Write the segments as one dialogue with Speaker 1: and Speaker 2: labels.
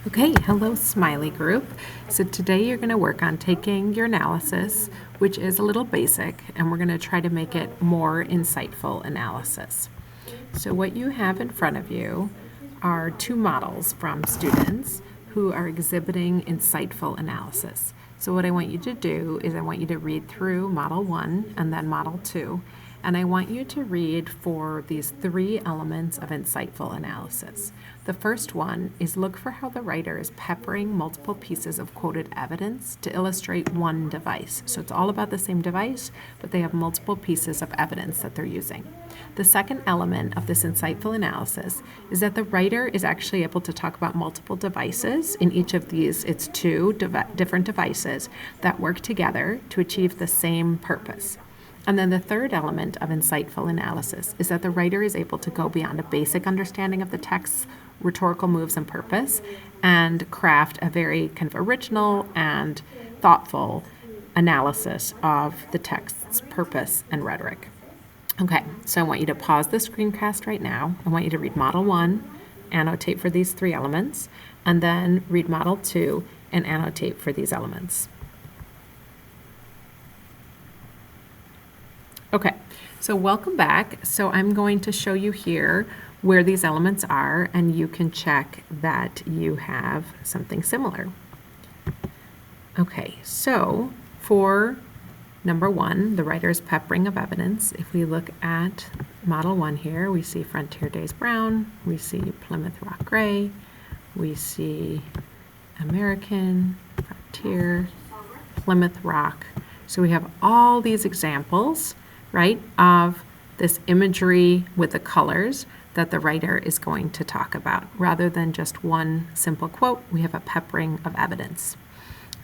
Speaker 1: Okay, hello Smiley group. So today you're going to work on taking your analysis, which is a little basic, and we're going to try to make it more insightful analysis. So what you have in front of you are two models from students who are exhibiting insightful analysis. So what I want you to do is I want you to read through Model 1 and then Model 2, and I want you to read for these three elements of insightful analysis. The first one is look for how the writer is peppering multiple pieces of quoted evidence to illustrate one device. So it's all about the same device, but they have multiple pieces of evidence that they're using. The second element of this insightful analysis is that the writer is actually able to talk about multiple devices. In each of these, it's two different devices that work together to achieve the same purpose. And then the third element of insightful analysis is that the writer is able to go beyond a basic understanding of the text's rhetorical moves and purpose and craft a very kind of original and thoughtful analysis of the text's purpose and rhetoric. Okay, so I want you to pause the screencast right now. I want you to read Model 1, annotate for these three elements, and then read Model 2 and annotate for these elements. Okay, so welcome back. So I'm going to show you here where these elements are, and you can check that you have something similar. Okay, so for number 1, the writer's peppering of evidence, if we look at Model 1 here, we see Frontier Days Brown, we see Plymouth Rock Gray, we see American, Frontier, Plymouth Rock. So we have all these examples, right, of this imagery with the colors that the writer is going to talk about. Rather than just one simple quote, we have a peppering of evidence.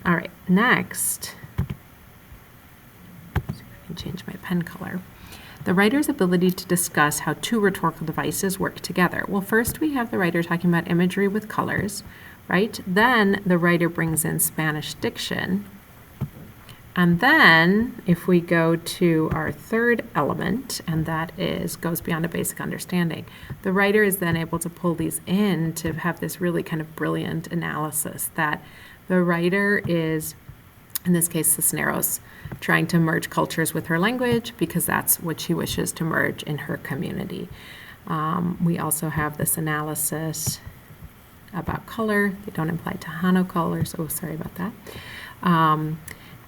Speaker 1: All right, next, see if I can change my pen color. The writer's ability to discuss how two rhetorical devices work together. Well, first we have the writer talking about imagery with colors, right? Then the writer brings in Spanish diction. And then if we go to our third element, and that is goes beyond a basic understanding, the writer is then able to pull these in to have this really kind of brilliant analysis that the writer is, in this case Cisneros, trying to merge cultures with her language because that's what she wishes to merge in her community. We also have this analysis about color. They don't imply Tejano colors. Oh, sorry about that.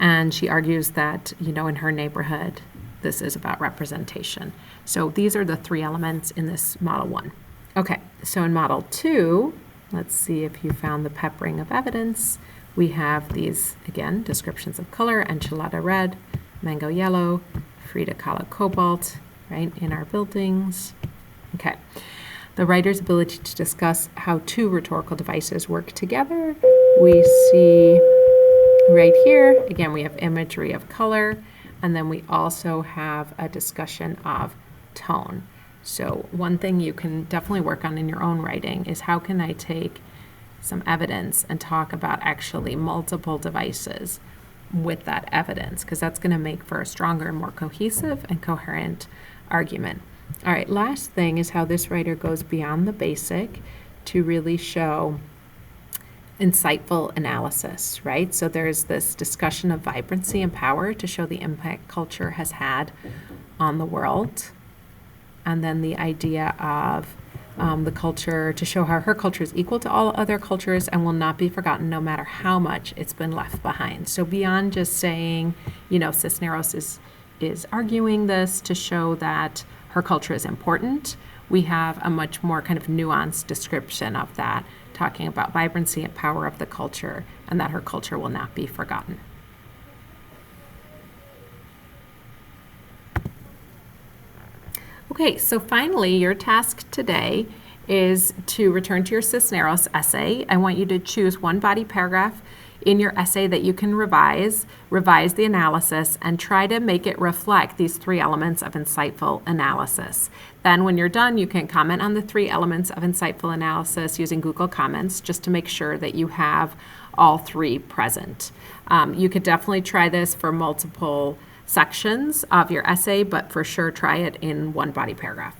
Speaker 1: And she argues that, you know, in her neighborhood, this is about representation. So these are the three elements in this Model 1. Okay, so in Model 2, let's see if you found the peppering of evidence. We have these, again, descriptions of color: enchilada red, mango yellow, Frida Kahlo cobalt, right, in our buildings. Okay. The writer's ability to discuss how two rhetorical devices work together. We see right here, again, we have imagery of color, and then we also have a discussion of tone. So one thing you can definitely work on in your own writing is how can I take some evidence and talk about actually multiple devices with that evidence, because that's going to make for a stronger and more cohesive and coherent argument. All right, last thing is how this writer goes beyond the basic to really show insightful analysis, right? So there's this discussion of vibrancy and power to show the impact culture has had on the world. And then the idea of the culture to show how her culture is equal to all other cultures and will not be forgotten no matter how much it's been left behind. So beyond just saying, you know, Cisneros is arguing this to show that her culture is important, we have a much more kind of nuanced description of that, talking about vibrancy and power of the culture and that her culture will not be forgotten. Okay, so finally, your task today is to return to your Cisneros essay. I want you to choose one body paragraph in your essay that you can revise the analysis, and try to make it reflect these three elements of insightful analysis. Then when you're done, you can comment on the three elements of insightful analysis using Google Comments just to make sure that you have all three present. You could definitely try this for multiple sections of your essay, but for sure try it in one body paragraph.